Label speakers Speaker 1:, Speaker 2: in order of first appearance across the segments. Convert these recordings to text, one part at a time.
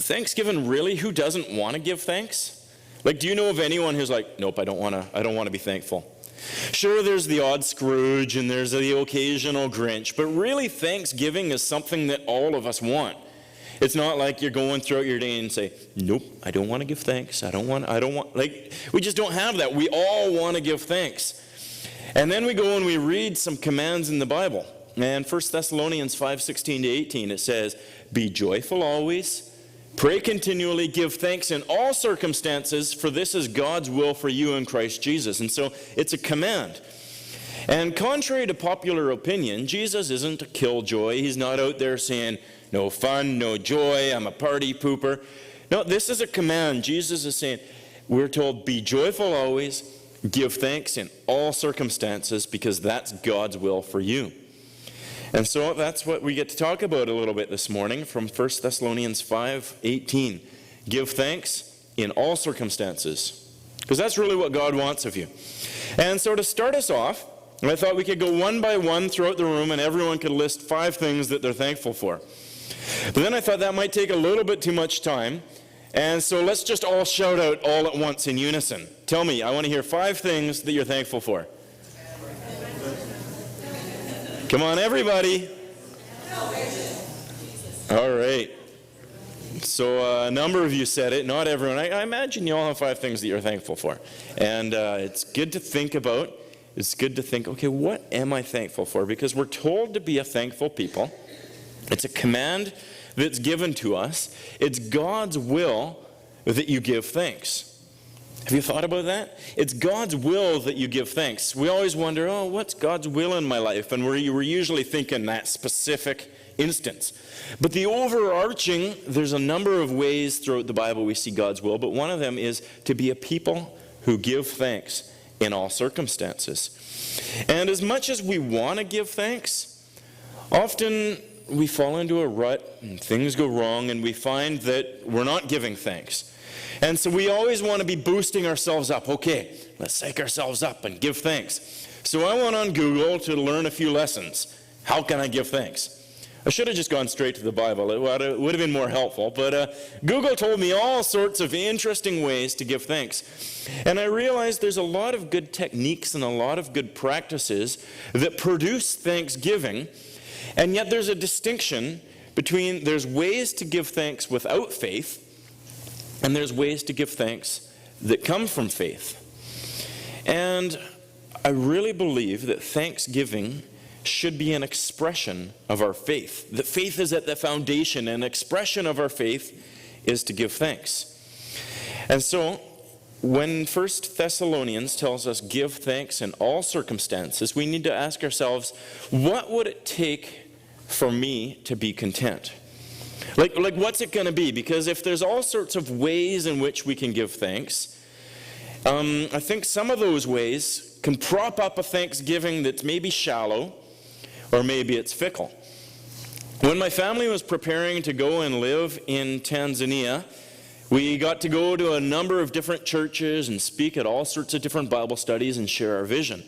Speaker 1: Thanksgiving, really, who doesn't want to give thanks? Like, do you know of anyone who's like, nope, I don't want to be thankful? Sure, there's the odd Scrooge and there's the occasional Grinch, but really Thanksgiving is something that all of us want. It's not like you're going throughout your day and say, nope, I don't want to give thanks. I don't want, like, we just don't have that. We all want to give thanks. And then we go and we read some commands in the Bible. And 1 Thessalonians 5:16-18, it says, be joyful always, pray continually, give thanks in all circumstances, for this is God's will for you in Christ Jesus. And so it's a command. And contrary to popular opinion, Jesus isn't a killjoy. He's not out there saying, no fun, no joy, I'm a party pooper. No, this is a command. Jesus is saying, we're told, be joyful always, give thanks in all circumstances, because that's God's will for you. And so that's what we get to talk about a little bit this morning from 1 Thessalonians 5:18. Give thanks in all circumstances, because that's really what God wants of you. And so to start us off, I thought we could go one by one throughout the room and everyone could list 5 things that they're thankful for. But then I thought that might take a little bit too much time. And so let's just all shout out all at once in unison. Tell me, I want to hear 5 things that you're thankful for. Come on, everybody. All right. So a number of you said it, not everyone. I imagine you all have 5 things that you're thankful for. And it's good to think about. It's good to think, okay, what am I thankful for? Because we're told to be a thankful people. It's a command that's given to us. It's God's will that you give thanks. Have you thought about that? It's God's will that you give thanks. We always wonder, oh, what's God's will in my life? And we're usually thinking that specific instance. But the overarching, there's a number of ways throughout the Bible we see God's will, but one of them is to be a people who give thanks in all circumstances. And as much as we want to give thanks, often we fall into a rut and things go wrong and we find that we're not giving thanks. And so we always want to be boosting ourselves up. Okay, let's psych ourselves up and give thanks. So I went on Google to learn a few lessons. How can I give thanks? I should have just gone straight to the Bible. It would have been more helpful. But Google told me all sorts of interesting ways to give thanks. And I realized there's a lot of good techniques and a lot of good practices that produce thanksgiving. And yet there's a distinction between there's ways to give thanks without faith, and there's ways to give thanks that come from faith. And I really believe that thanksgiving should be an expression of our faith. That faith is at the foundation, and an expression of our faith is to give thanks. And so, when 1 Thessalonians tells us give thanks in all circumstances, we need to ask ourselves, what would it take for me to be content? Like what's it going to be? Because if there's all sorts of ways in which we can give thanks, I think some of those ways can prop up a thanksgiving that's maybe shallow, or maybe it's fickle. When my family was preparing to go and live in Tanzania, we got to go to a number of different churches and speak at all sorts of different Bible studies and share our vision.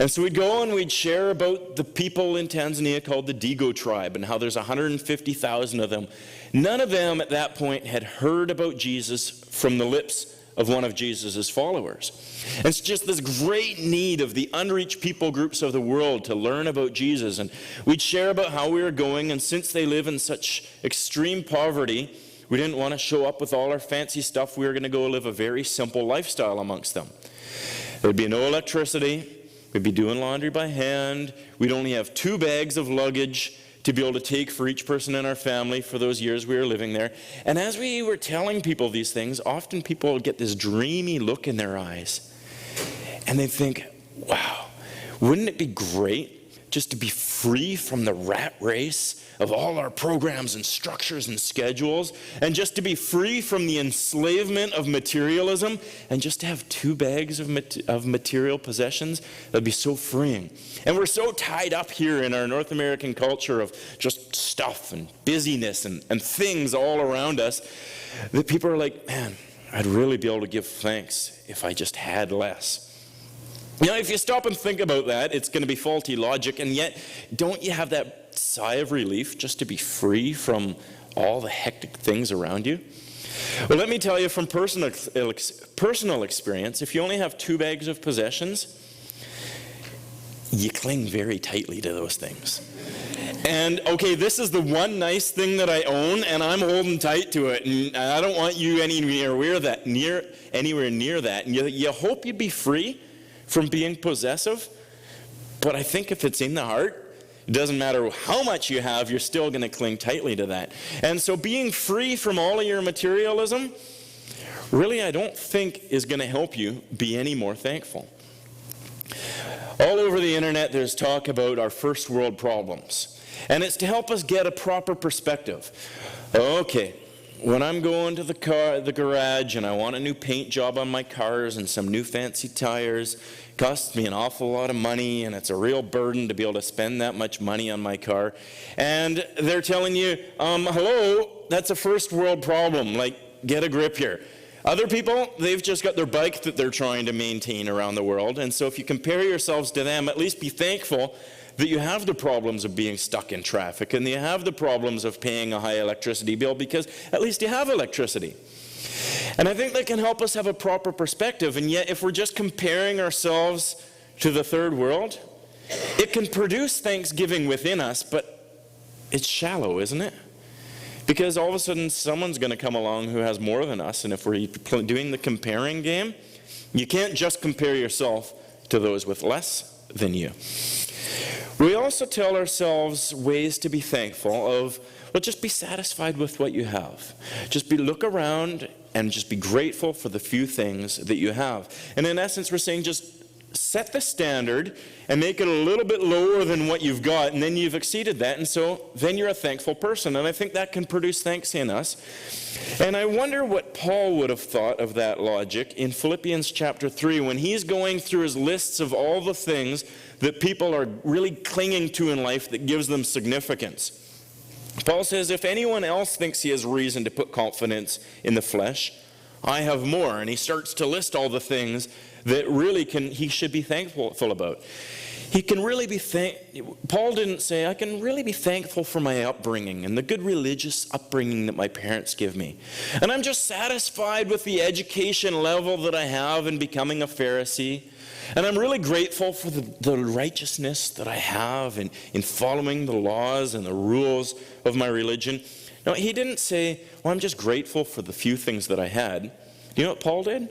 Speaker 1: And so we'd go and we'd share about the people in Tanzania called the Digo tribe and how there's 150,000 of them. None of them at that point had heard about Jesus from the lips of one of Jesus' followers. And it's just this great need of the unreached people groups of the world to learn about Jesus. And we'd share about how we were going, and since they live in such extreme poverty, we didn't want to show up with all our fancy stuff. We were going to go live a very simple lifestyle amongst them. There'd be no electricity. We'd be doing laundry by hand. We'd only have 2 bags of luggage to be able to take for each person in our family for those years we were living there. And as we were telling people these things, often people would get this dreamy look in their eyes. And they'd think, wow, wouldn't it be great just to be free from the rat race of all our programs and structures and schedules, and just to be free from the enslavement of materialism, and just to have 2 bags of material possessions? That'd be so freeing. And we're so tied up here in our North American culture of just stuff and busyness and things all around us, that people are like, man, I'd really be able to give thanks if I just had less. You know, if you stop and think about that, it's going to be faulty logic, and yet don't you have that sigh of relief just to be free from all the hectic things around you? Well, let me tell you from personal experience, if you only have 2 bags of possessions, you cling very tightly to those things. And, okay, this is the one nice thing that I own, and I'm holding tight to it, and I don't want you anywhere near that. And you hope you'd be free from being possessive, but I think if it's in the heart, it doesn't matter how much you have, you're still going to cling tightly to that. And so being free from all of your materialism, really I don't think is going to help you be any more thankful. All over the internet there's talk about our first world problems. And it's to help us get a proper perspective. Okay, when I'm going to the garage and I want a new paint job on my cars and some new fancy tires, it costs me an awful lot of money, and it's a real burden to be able to spend that much money on my car. And they're telling you, hello, that's a first world problem. Like, get a grip here. Other people, they've just got their bike that they're trying to maintain around the world. And so if you compare yourselves to them, at least be thankful that you have the problems of being stuck in traffic and you have the problems of paying a high electricity bill, because at least you have electricity. And I think that can help us have a proper perspective. And yet if we're just comparing ourselves to the third world, it can produce thanksgiving within us, but it's shallow, isn't it? Because all of a sudden someone's going to come along who has more than us, and if we're doing the comparing game, you can't just compare yourself to those with less than you. We also tell ourselves ways to be thankful of, well, just be satisfied with what you have. Just look around and just be grateful for the few things that you have. And in essence, we're saying just set the standard and make it a little bit lower than what you've got, and then you've exceeded that, and so then you're a thankful person. And I think that can produce thanks in us. And I wonder what Paul would have thought of that logic in Philippians chapter 3 when he's going through his lists of all the things that people are really clinging to in life that gives them significance. Paul says, if anyone else thinks he has reason to put confidence in the flesh, I have more. And he starts to list all the things that really he should be thankful about. He can really be Paul didn't say, I can really be thankful for my upbringing and the good religious upbringing that my parents give me. And I'm just satisfied with the education level that I have in becoming a Pharisee. And I'm really grateful for the righteousness that I have in following the laws and the rules of my religion. No, he didn't say, well, I'm just grateful for the few things that I had. Do you know what Paul did?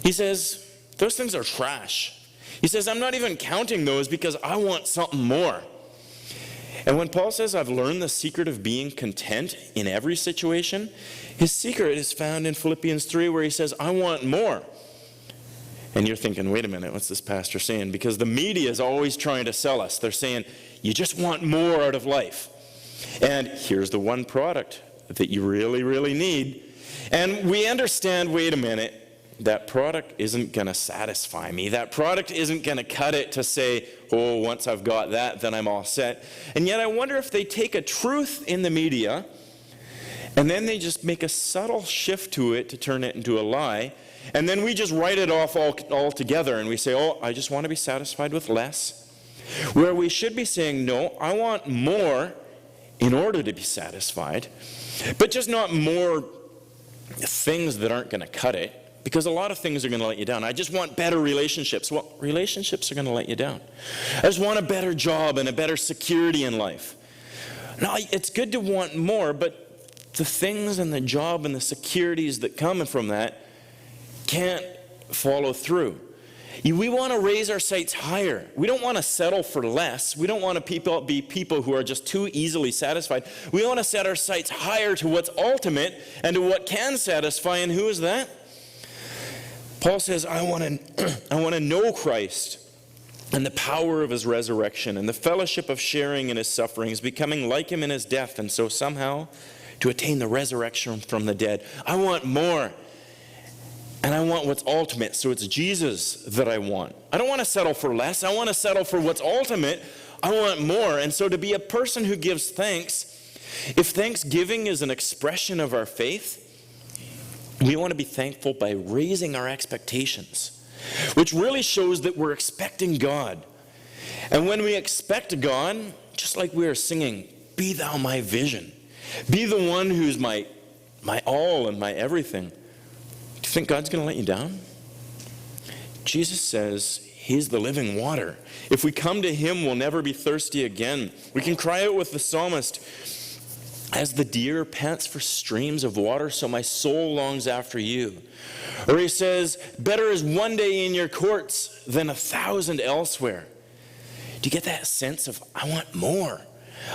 Speaker 1: He says, those things are trash. He says, I'm not even counting those because I want something more. And when Paul says, I've learned the secret of being content in every situation, his secret is found in Philippians 3 where he says, I want more. And you're thinking, wait a minute, what's this pastor saying? Because the media is always trying to sell us. They're saying, you just want more out of life. And here's the one product that you really, really need. And we understand, wait a minute, that product isn't going to satisfy me. That product isn't going to cut it to say, oh, once I've got that, then I'm all set. And yet I wonder if they take a truth in the media and then they just make a subtle shift to it to turn it into a lie. And then we just write it off all together and we say, oh, I just want to be satisfied with less. Where we should be saying, no, I want more in order to be satisfied. But just not more things that aren't going to cut it. Because a lot of things are going to let you down. I just want better relationships. Well, relationships are going to let you down. I just want a better job and a better security in life. Now, it's good to want more, but the things and the job and the securities that come from that can't follow through. We want to raise our sights higher. We don't want to settle for less. We don't want to be people who are just too easily satisfied. We want to set our sights higher to what's ultimate and to what can satisfy. And who is that? Paul says, I want to know Christ and the power of his resurrection and the fellowship of sharing in his sufferings, becoming like him in his death, and so somehow to attain the resurrection from the dead. I want more. And I want what's ultimate, so it's Jesus that I want. I don't want to settle for less. I want to settle for what's ultimate. I want more. And so to be a person who gives thanks, if thanksgiving is an expression of our faith, we want to be thankful by raising our expectations, which really shows that we're expecting God. And when we expect God, just like we are singing, be thou my vision. Be the one who's my all and my everything. Do you think God's going to let you down? Jesus says he's the living water. If we come to him, we'll never be thirsty again. We can cry out with the psalmist, as the deer pants for streams of water, so my soul longs after you. Or he says, better is one day in your courts than 1,000 elsewhere. Do you get that sense of, I want more?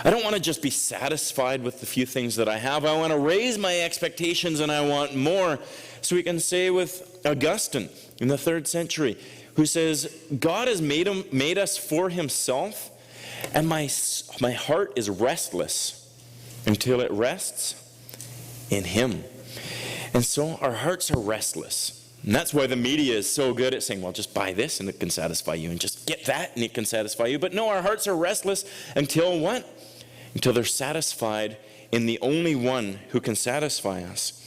Speaker 1: I don't want to just be satisfied with the few things that I have. I want to raise my expectations and I want more. So we can say with Augustine in the 3rd century, who says, God has made us for himself, and my heart is restless until it rests in him. And so our hearts are restless. And that's why the media is so good at saying, well, just buy this and it can satisfy you, and just get that and it can satisfy you. But no, our hearts are restless until what? Until they're satisfied in the only one who can satisfy us.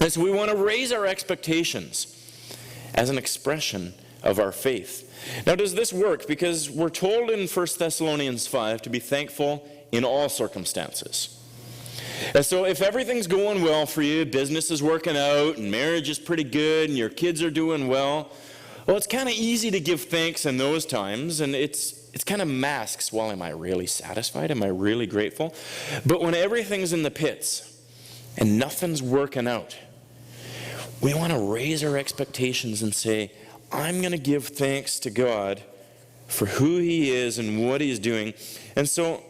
Speaker 1: And so we want to raise our expectations as an expression of our faith. Now, does this work? Because we're told in 1 Thessalonians 5 to be thankful in all circumstances. And so if everything's going well for you, business is working out, and marriage is pretty good, and your kids are doing well, it's kind of easy to give thanks in those times, and it's kind of masks, well, am I really satisfied? Am I really grateful? But when everything's in the pits and nothing's working out, we want to raise our expectations and say, I'm going to give thanks to God for who he is and what he's doing. And so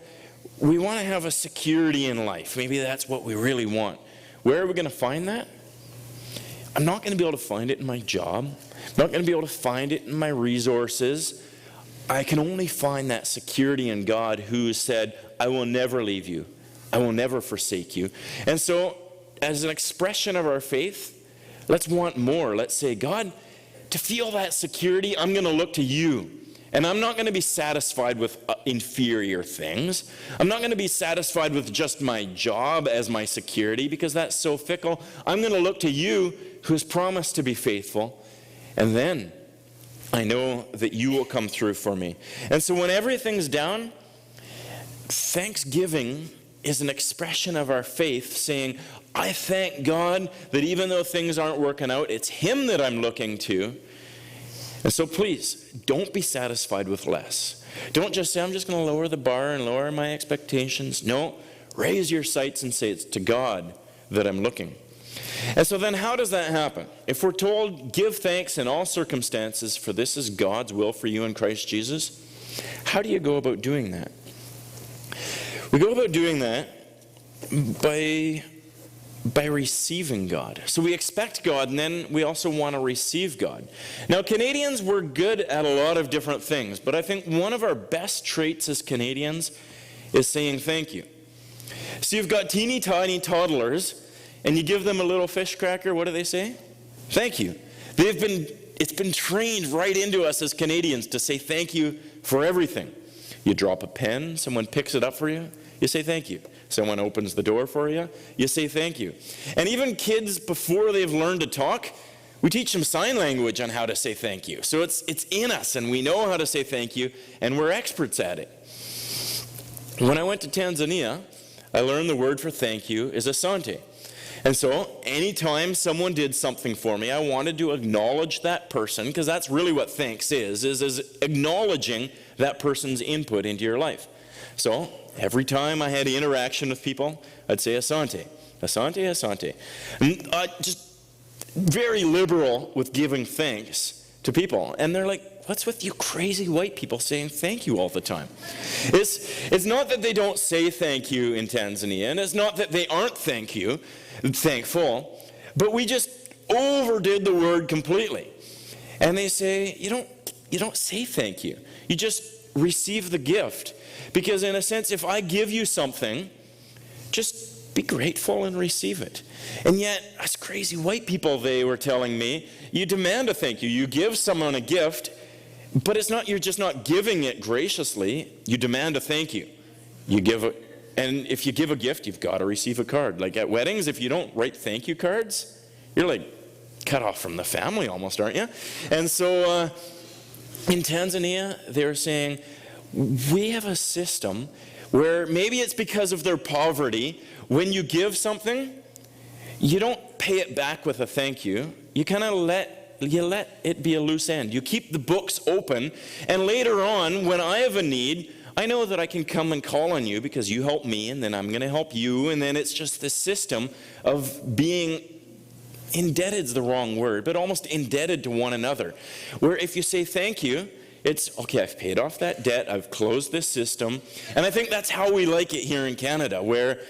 Speaker 1: we want to have a security in life. Maybe that's what we really want. Where are we going to find that? I'm not going to be able to find it in my job. I'm not going to be able to find it in my resources. I can only find that security in God, who said, I will never leave you. I will never forsake you. And so, as an expression of our faith, let's want more. Let's say, God, to feel that security, I'm going to look to you. And I'm not going to be satisfied with inferior things. I'm not going to be satisfied with just my job as my security, because that's so fickle. I'm going to look to you, who has promised to be faithful. And then I know that you will come through for me. And so when everything's down, thanksgiving is an expression of our faith, saying, I thank God that even though things aren't working out, it's him that I'm looking to. And so please, don't be satisfied with less. Don't just say, I'm just going to lower the bar and lower my expectations. No, raise your sights and say, it's to God that I'm looking. And so then how does that happen? If we're told, give thanks in all circumstances, for this is God's will for you in Christ Jesus, how do you go about doing that? We go about doing that by receiving God. So we expect God, and then we also want to receive God. Now, Canadians, we're good at a lot of different things, but I think one of our best traits as Canadians is saying thank you. So you've got teeny tiny toddlers, and you give them a little fish cracker, what do they say? Thank you. It's been trained right into us as Canadians to say thank you for everything. You drop a pen, someone picks it up for you, you say thank you. Someone opens the door for you, you say thank you. And even kids, before they've learned to talk, we teach them sign language on how to say thank you. So it's in us, and we know how to say thank you, and we're experts at it. When I went to Tanzania, I learned the word for thank you is asante. And so anytime someone did something for me, I wanted to acknowledge that person, because that's really what thanks is acknowledging that person's input into your life. So every time I had interaction with people, I'd say asante, asante, asante. And, just very liberal with giving thanks to people. And they're like, what's with you crazy white people saying thank you all the time? It's not that they don't say thank you in Tanzania, and it's not that they aren't thankful, but we just overdid the word completely. And they say, you don't say thank you. You just receive the gift. Because in a sense, if I give you something, just be grateful and receive it. And yet, us crazy white people, they were telling me, you demand a thank you. You give someone a gift, but you're just not giving it graciously. You demand a thank you. And if you give a gift, you've got to receive a card. Like at weddings, if you don't write thank you cards, you're like cut off from the family almost, aren't you? And so in Tanzania, they're saying, we have a system where maybe it's because of their poverty. When you give something, you don't pay it back with a thank you. You kind of let it be a loose end. You keep the books open, and later on, when I have a need, I know that I can come and call on you because you help me, and then I'm going to help you, and then it's just this system of being indebted is the wrong word, but almost indebted to one another, where if you say thank you, it's, okay, I've paid off that debt, I've closed this system, and I think that's how we like it here in Canada, where,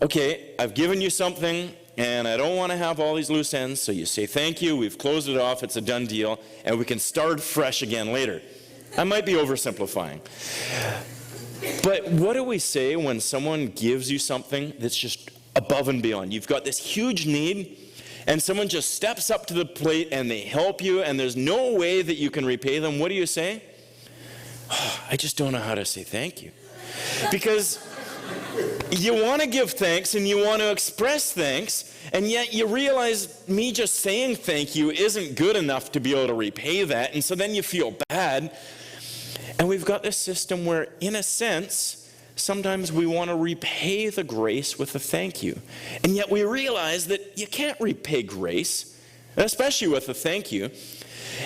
Speaker 1: okay, I've given you something, and I don't want to have all these loose ends, so you say thank you, we've closed it off, it's a done deal, and we can start fresh again later. I might be oversimplifying. But what do we say when someone gives you something that's just above and beyond? You've got this huge need, and someone just steps up to the plate and they help you, and there's no way that you can repay them. What do you say? Oh, I just don't know how to say thank you. Because you want to give thanks and you want to express thanks, and yet you realize me just saying thank you isn't good enough to be able to repay that, and so then you feel bad. And we've got this system where, in a sense, sometimes we want to repay the grace with a thank you. And yet we realize that you can't repay grace, especially with a thank you.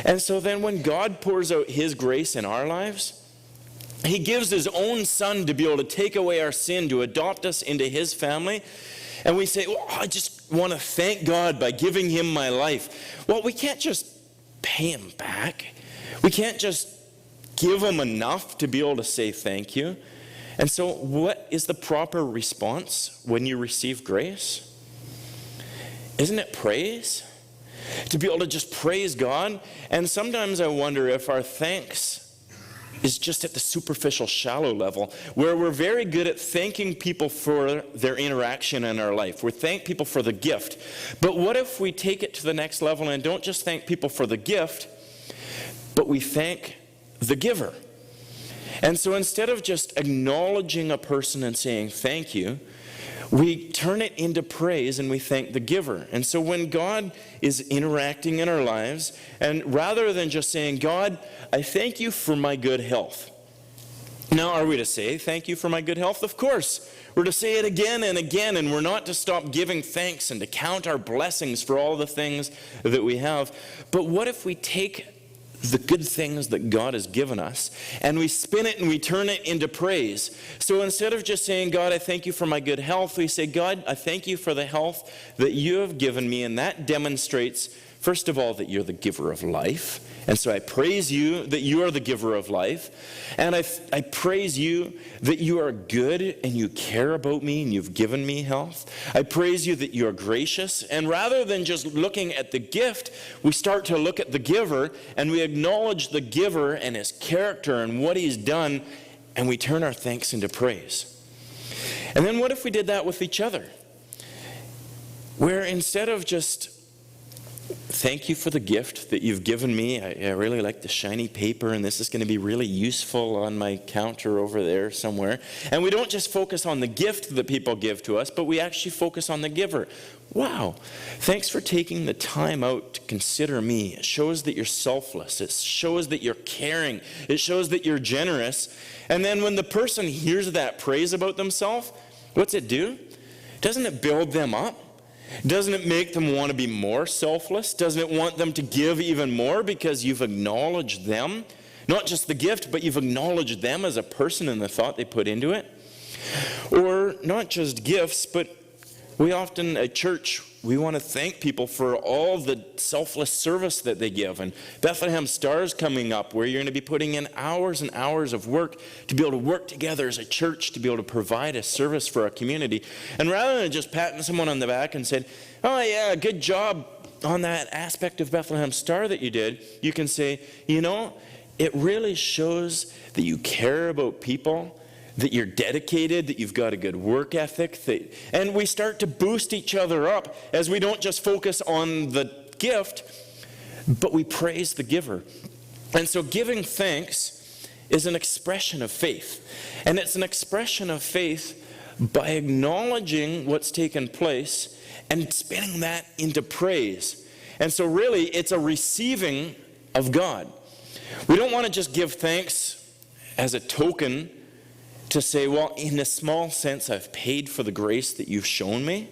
Speaker 1: And so then when God pours out his grace in our lives, he gives his own son to be able to take away our sin, to adopt us into his family. And we say, well, I just want to thank God by giving him my life. Well, we can't just pay him back. We can't just give him enough to be able to say thank you. And so what is the proper response when you receive grace? Isn't it praise? To be able to just praise God? And sometimes I wonder if our thanks is just at the superficial, shallow level, where we're very good at thanking people for their interaction in our life. We thank people for the gift. But what if we take it to the next level and don't just thank people for the gift, but we thank the giver? And so instead of just acknowledging a person and saying thank you, we turn it into praise and we thank the giver. And so when God is interacting in our lives, and rather than just saying, God, I thank you for my good health. Now, are we to say thank you for my good health? Of course. We're to say it again and again, and we're not to stop giving thanks and to count our blessings for all the things that we have. But what if we take the good things that God has given us, and we spin it and we turn it into praise? So instead of just saying, God, I thank you for my good health, we say, God, I thank you for the health that you have given me, and that demonstrates, first of all, that you're the giver of life. And so I praise you that you are the giver of life. And I praise you that you are good and you care about me and you've given me health. I praise you that you are gracious. And rather than just looking at the gift, we start to look at the giver, and we acknowledge the giver and his character and what he's done, and we turn our thanks into praise. And then what if we did that with each other? Where instead of just thank you for the gift that you've given me. I really like the shiny paper, and this is going to be really useful on my counter over there somewhere. And we don't just focus on the gift that people give to us, but we actually focus on the giver. Wow, thanks for taking the time out to consider me. It shows that you're selfless. It shows that you're caring. It shows that you're generous. And then when the person hears that praise about themselves, what's it do? Doesn't it build them up? Doesn't it make them want to be more selfless? Doesn't it want them to give even more because you've acknowledged them? Not just the gift, but you've acknowledged them as a person and the thought they put into it. Or not just gifts, but we often at church, we want to thank people for all the selfless service that they give. And Bethlehem Star's coming up, where you're going to be putting in hours and hours of work to be able to work together as a church to be able to provide a service for our community. And rather than just patting someone on the back and saying, oh yeah, good job on that aspect of Bethlehem Star that you did, you can say, you know, it really shows that you care about people, that you're dedicated, that you've got a good work ethic. And we start to boost each other up as we don't just focus on the gift, but we praise the giver. And so giving thanks is an expression of faith. And it's an expression of faith by acknowledging what's taken place and spinning that into praise. And so really, it's a receiving of God. We don't want to just give thanks as a token to say, well, in a small sense, I've paid for the grace that you've shown me.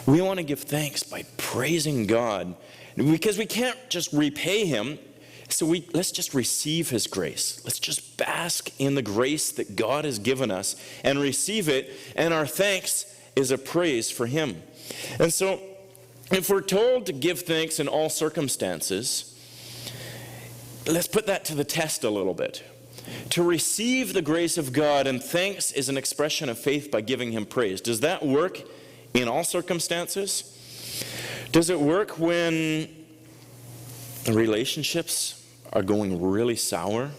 Speaker 1: We want to give thanks by praising God, because we can't just repay him. So let's just receive his grace. Let's just bask in the grace that God has given us and receive it. And our thanks is a praise for him. And so if we're told to give thanks in all circumstances, let's put that to the test a little bit. To receive the grace of God and thanks is an expression of faith by giving him praise. Does that work in all circumstances? Does it work when the relationships are going really sour? And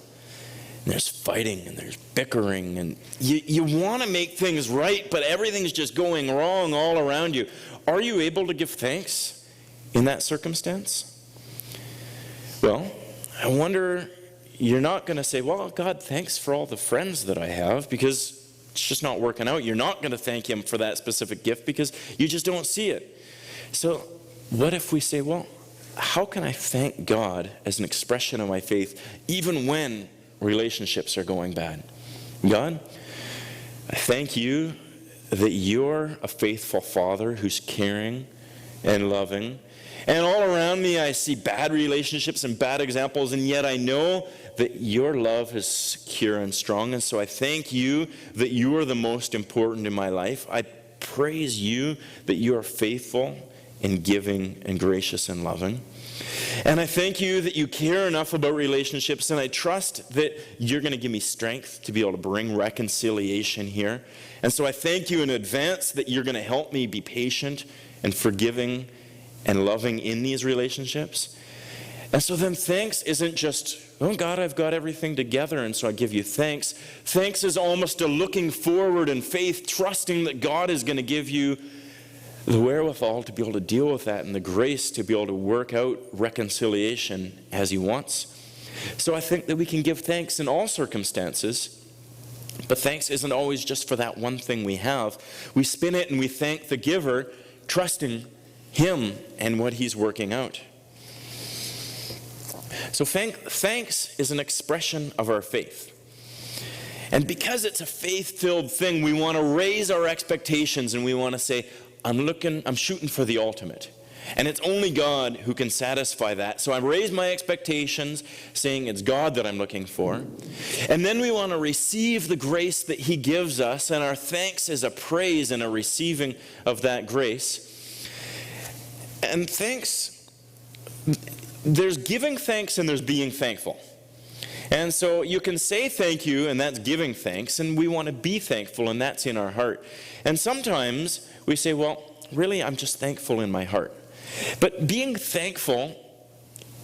Speaker 1: there's fighting and there's bickering and you want to make things right, but everything's just going wrong all around you. Are you able to give thanks in that circumstance? Well, I wonder, you're not going to say, well, God, thanks for all the friends that I have, because it's just not working out. You're not going to thank him for that specific gift because you just don't see it. So what if we say, well, how can I thank God as an expression of my faith even when relationships are going bad? God, I thank you that you're a faithful Father who's caring and loving. And all around me I see bad relationships and bad examples, and yet I know that your love is secure and strong. And so I thank you that you are the most important in my life. I praise you that you are faithful and giving and gracious and loving. And I thank you that you care enough about relationships, and I trust that you're going to give me strength to be able to bring reconciliation here. And so I thank you in advance that you're going to help me be patient and forgiving and loving in these relationships. And so then thanks isn't just, oh God, I've got everything together and so I give you thanks. Thanks is almost a looking forward in faith, trusting that God is going to give you the wherewithal to be able to deal with that and the grace to be able to work out reconciliation as he wants. So I think that we can give thanks in all circumstances, but thanks isn't always just for that one thing we have. We spin it and we thank the giver, trusting him and what he's working out. So thanks is an expression of our faith. And because it's a faith-filled thing, we want to raise our expectations and we want to say, I'm shooting for the ultimate. And it's only God who can satisfy that. So I raise my expectations, saying it's God that I'm looking for. And then we want to receive the grace that he gives us, and our thanks is a praise and a receiving of that grace. And thanks, there's giving thanks and there's being thankful. And so you can say thank you, and that's giving thanks, and we want to be thankful, and that's in our heart. And sometimes we say, well, really, I'm just thankful in my heart. But being thankful,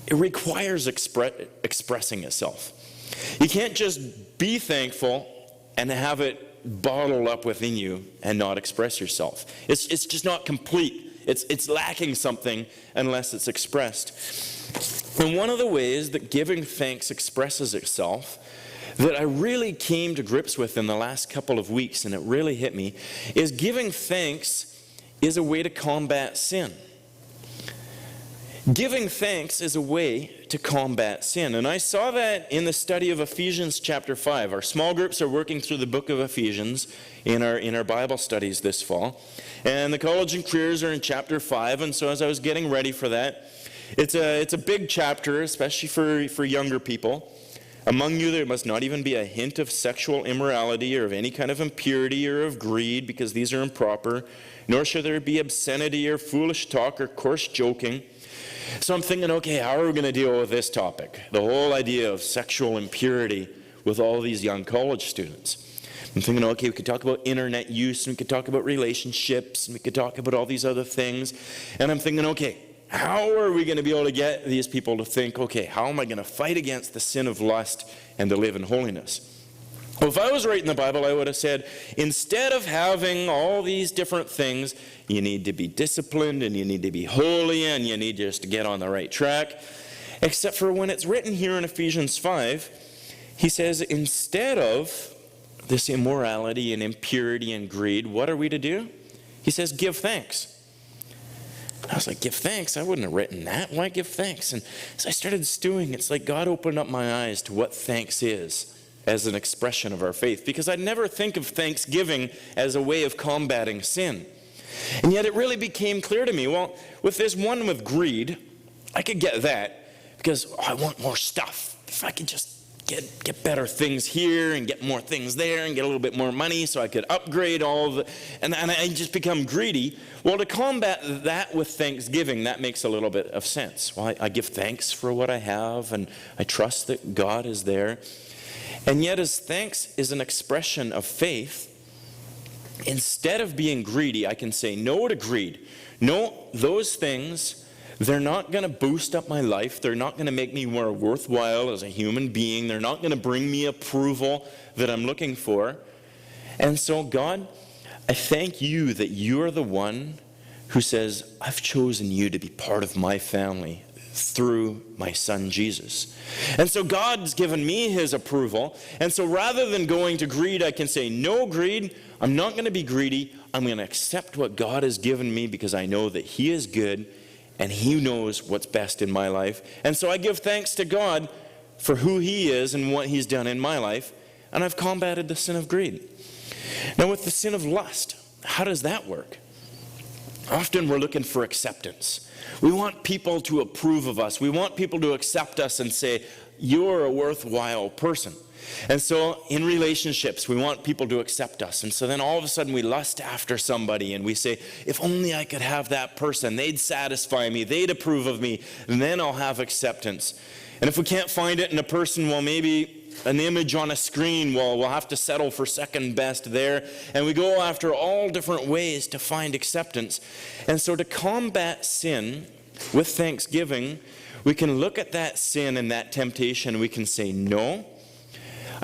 Speaker 1: it requires expressing itself. You can't just be thankful and have it bottled up within you and not express yourself. It's just not complete. It's lacking something unless it's expressed. And one of the ways that giving thanks expresses itself that I really came to grips with in the last couple of weeks, and it really hit me, is giving thanks is a way to combat sin. Giving thanks is a way to combat sin. And I saw that in the study of Ephesians chapter 5. Our small groups are working through the book of Ephesians in our Bible studies this fall. And the college and careers are in chapter 5. And so as I was getting ready for that, it's a big chapter, especially for younger people. Among you there must not even be a hint of sexual immorality or of any kind of impurity or of greed, because these are improper. Nor should there be obscenity or foolish talk or coarse joking. So I'm thinking, okay, how are we going to deal with this topic? The whole idea of sexual impurity with all these young college students. I'm thinking, okay, we could talk about internet use, and we could talk about relationships, and we could talk about all these other things. And I'm thinking, okay, how are we going to be able to get these people to think, okay, how am I going to fight against the sin of lust and to live in holiness? Well, if I was writing the Bible, I would have said, instead of having all these different things, you need to be disciplined, and you need to be holy, and you need just to get on the right track. Except for when it's written here in Ephesians 5, he says, instead of this immorality and impurity and greed, what are we to do? He says, give thanks. I was like, give thanks? I wouldn't have written that. Why give thanks? And as I started stewing, it's like God opened up my eyes to what thanks is. as an expression of our faith, because I never think of thanksgiving as a way of combating sin. And yet it really became clear to me, well, with this one with greed, I could get that because I want more stuff. If I could just get better things here and get more things there and get a little bit more money so I could upgrade all of it, and I just become greedy. Well, to combat that with thanksgiving, that makes a little bit of sense. Well, I give thanks for what I have, and I trust that God is there. And yet, as thanks is an expression of faith, instead of being greedy, I can say no to greed. No, those things, they're not going to boost up my life. They're not going to make me more worthwhile as a human being. They're not going to bring me approval that I'm looking for. And so, God, I thank you that you're the one who says, I've chosen you to be part of my family through my son Jesus. And so God's given me his approval. And so rather than going to greed, I can say, no greed, I'm not going to be greedy. I'm going to accept what God has given me because I know that he is good and he knows what's best in my life. And so I give thanks to God for who he is and what he's done in my life. And I've combated the sin of greed. Now with the sin of lust, how does that work? Often we're looking for acceptance. We want people to approve of us. We want people to accept us and say, you're a worthwhile person. And so in relationships, we want people to accept us. And so then all of a sudden we lust after somebody and we say, if only I could have that person, they'd satisfy me, they'd approve of me, and then I'll have acceptance. And if we can't find it in a person, well, maybe an image on a screen, well, we'll have to settle for second best there. And we go after all different ways to find acceptance. And so to combat sin with thanksgiving, we can look at that sin and that temptation and we can say, no,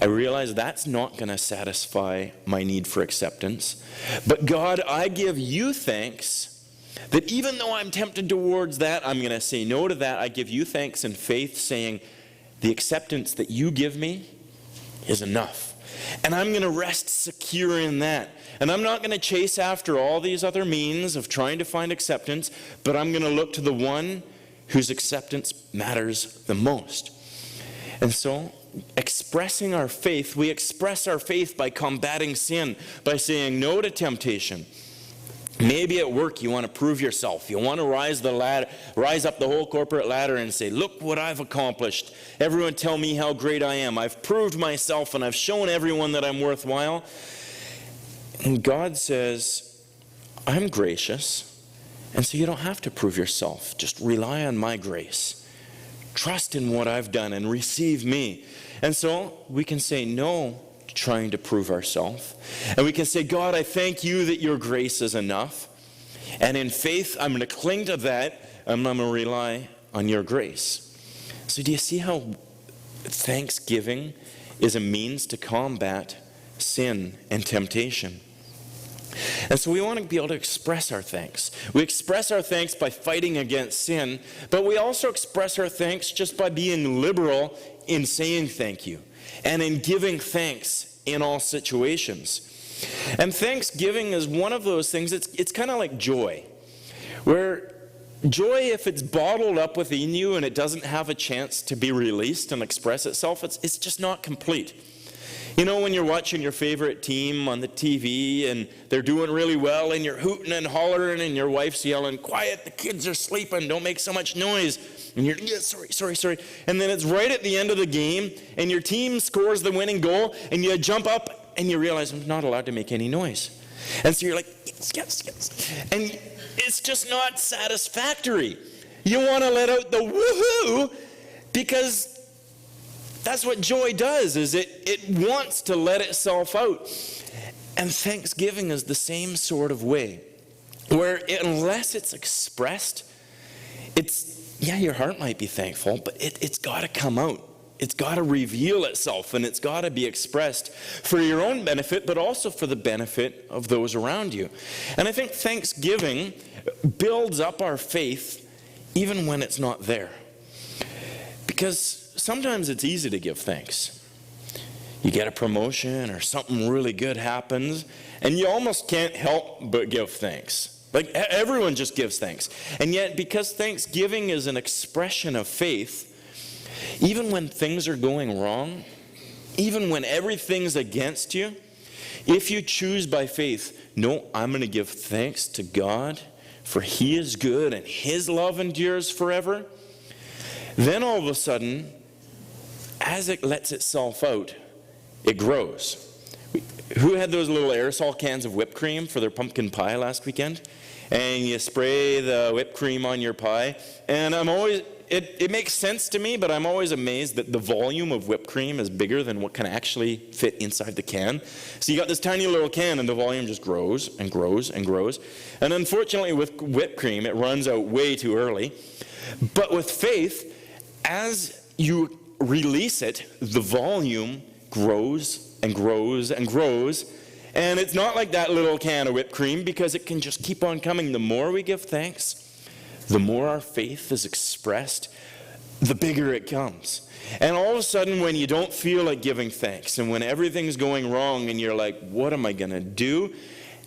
Speaker 1: I realize that's not going to satisfy my need for acceptance. But God, I give you thanks that even though I'm tempted towards that, I'm going to say no to that. I give you thanks in faith, saying, the acceptance that you give me is enough. And I'm going to rest secure in that. And I'm not going to chase after all these other means of trying to find acceptance, but I'm going to look to the one whose acceptance matters the most. And so, expressing our faith, we express our faith by combating sin, by saying no to temptation. Maybe at work you want to prove yourself. You want to rise up the whole corporate ladder and say, look what I've accomplished. Everyone tell me how great I am. I've proved myself and I've shown everyone that I'm worthwhile. And God says, I'm gracious, and so you don't have to prove yourself. Just rely on my grace. Trust in what I've done and receive me. And so we can say no to trying to prove ourselves. And we can say, God, I thank you that your grace is enough. And in faith, I'm going to cling to that, and I'm going to rely on your grace. So do you see how thanksgiving is a means to combat sin and temptation? And so we want to be able to express our thanks. We express our thanks by fighting against sin, but we also express our thanks just by being liberal in saying thank you and in giving thanks in all situations. And thanksgiving is one of those things, it's kind of like joy, where joy, if it's bottled up within you and it doesn't have a chance to be released and express itself, it's just not complete. You know, when you're watching your favorite team on the TV and they're doing really well and you're hooting and hollering and your wife's yelling, quiet, the kids are sleeping, don't make so much noise. And you're, yeah, sorry. And then it's right at the end of the game and your team scores the winning goal and you jump up and you realize I'm not allowed to make any noise. And so you're like, yes. And it's just not satisfactory. You want to let out the woohoo because that's what joy does, is it wants to let itself out. And thanksgiving is the same sort of way, where unless it's expressed, your heart might be thankful, but it's got to come out. It's got to reveal itself, and it's got to be expressed for your own benefit, but also for the benefit of those around you. And I think thanksgiving builds up our faith even when it's not there. Because sometimes it's easy to give thanks. You get a promotion or something really good happens, and you almost can't help but give thanks. Like everyone just gives thanks. And yet, because thanksgiving is an expression of faith, even when things are going wrong, even when everything's against you, if you choose by faith, no, I'm going to give thanks to God, for he is good and his love endures forever, then all of a sudden, as it lets itself out, it grows. Who had those little aerosol cans of whipped cream for their pumpkin pie last weekend? And you spray the whipped cream on your pie. And it makes sense to me, but I'm always amazed that the volume of whipped cream is bigger than what can actually fit inside the can. So you got this tiny little can and the volume just grows and grows and grows. And unfortunately with whipped cream, it runs out way too early. But with faith, as you release it, the volume grows and grows and grows. And it's not like that little can of whipped cream, because it can just keep on coming. The more we give thanks, the more our faith is expressed, the bigger it comes. And all of a sudden, when you don't feel like giving thanks, and when everything's going wrong, and you're like, what am I going to do?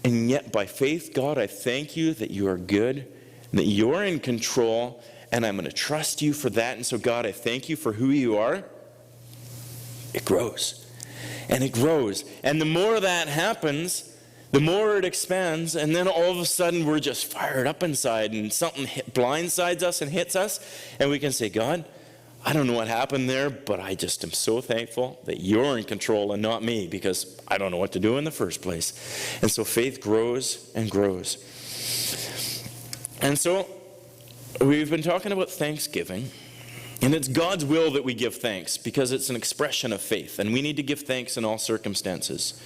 Speaker 1: And yet, by faith, God, I thank you that you are good, and that you're in control, and I'm going to trust you for that. And so, God, I thank you for who you are. It grows. And it grows. And the more that happens, the more it expands, and then all of a sudden we're just fired up inside, and something blindsides us and hits us, and we can say, God, I don't know what happened there, but I just am so thankful that you're in control and not me, because I don't know what to do in the first place. And so faith grows and grows. And so we've been talking about thanksgiving. And it's God's will that we give thanks, because it's an expression of faith, and we need to give thanks in all circumstances.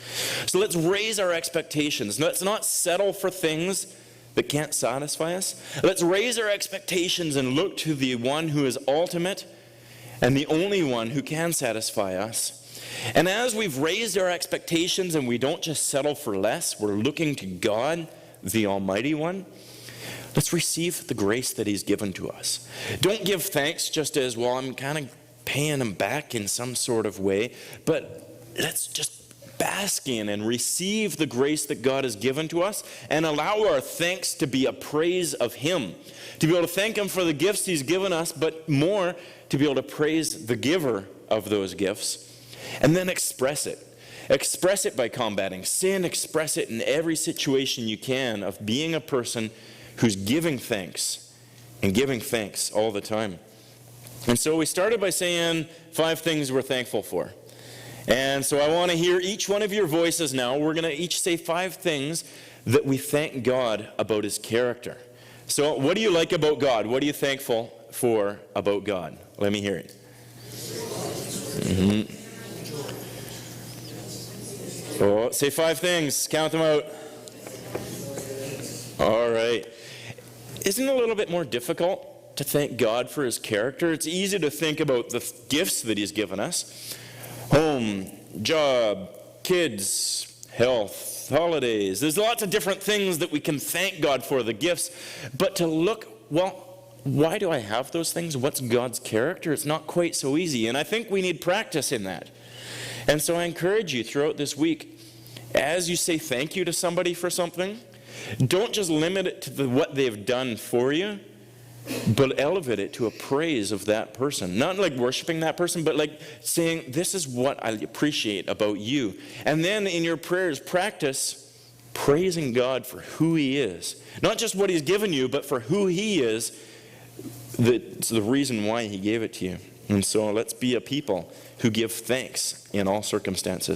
Speaker 1: So let's raise our expectations. Let's not settle for things that can't satisfy us. Let's raise our expectations and look to the one who is ultimate and the only one who can satisfy us. And as we've raised our expectations and we don't just settle for less, we're looking to God, the Almighty One. Let's receive the grace that he's given to us. Don't give thanks just as, well, I'm kind of paying him back in some sort of way, but let's just bask in and receive the grace that God has given to us, and allow our thanks to be a praise of him. To be able to thank him for the gifts he's given us, but more to be able to praise the giver of those gifts, and then express it. Express it by combating sin. Express it in every situation you can of being a person who's giving thanks, and giving thanks all the time. And so we started by saying 5 things we're thankful for. And so I want to hear each one of your voices now. We're going to each say 5 things that we thank God about his character. So what do you like about God? What are you thankful for about God? Let me hear it. Oh, say 5 things. Count them out. All right. Isn't it a little bit more difficult to thank God for his character? It's easy to think about the gifts that he's given us. Home, job, kids, health, holidays. There's lots of different things that we can thank God for, the gifts. But to look, well, why do I have those things? What's God's character? It's not quite so easy. And I think we need practice in that. And so I encourage you throughout this week, as you say thank you to somebody for something, don't just limit it to what they've done for you, but elevate it to a praise of that person. Not like worshiping that person, but like saying, this is what I appreciate about you. And then in your prayers, practice praising God for who he is. Not just what he's given you, but for who he is. That's the reason why he gave it to you. And so let's be a people who give thanks in all circumstances.